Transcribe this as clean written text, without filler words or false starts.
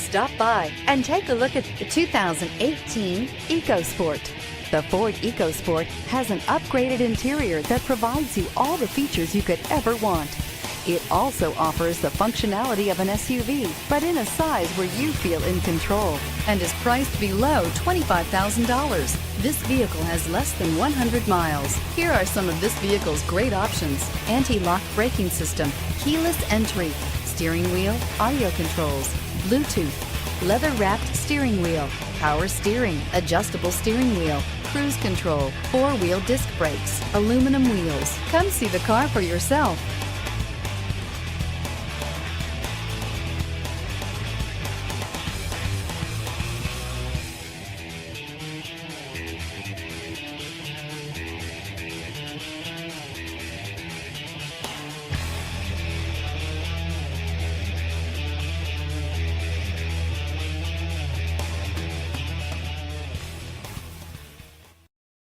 stop by and take a look at the 2018 EcoSport. The Ford EcoSport has an upgraded interior that provides you all the features you could ever want. It also offers the functionality of an SUV, but in a size where you feel in control, and is priced below $25,000. This vehicle has less than 100 miles. Here are some of this vehicle's great options: anti-lock braking system, keyless entry, steering wheel audio controls, Bluetooth, leather-wrapped steering wheel, power steering, adjustable steering wheel, cruise control, four-wheel disc brakes, aluminum wheels. Come see the car for yourself.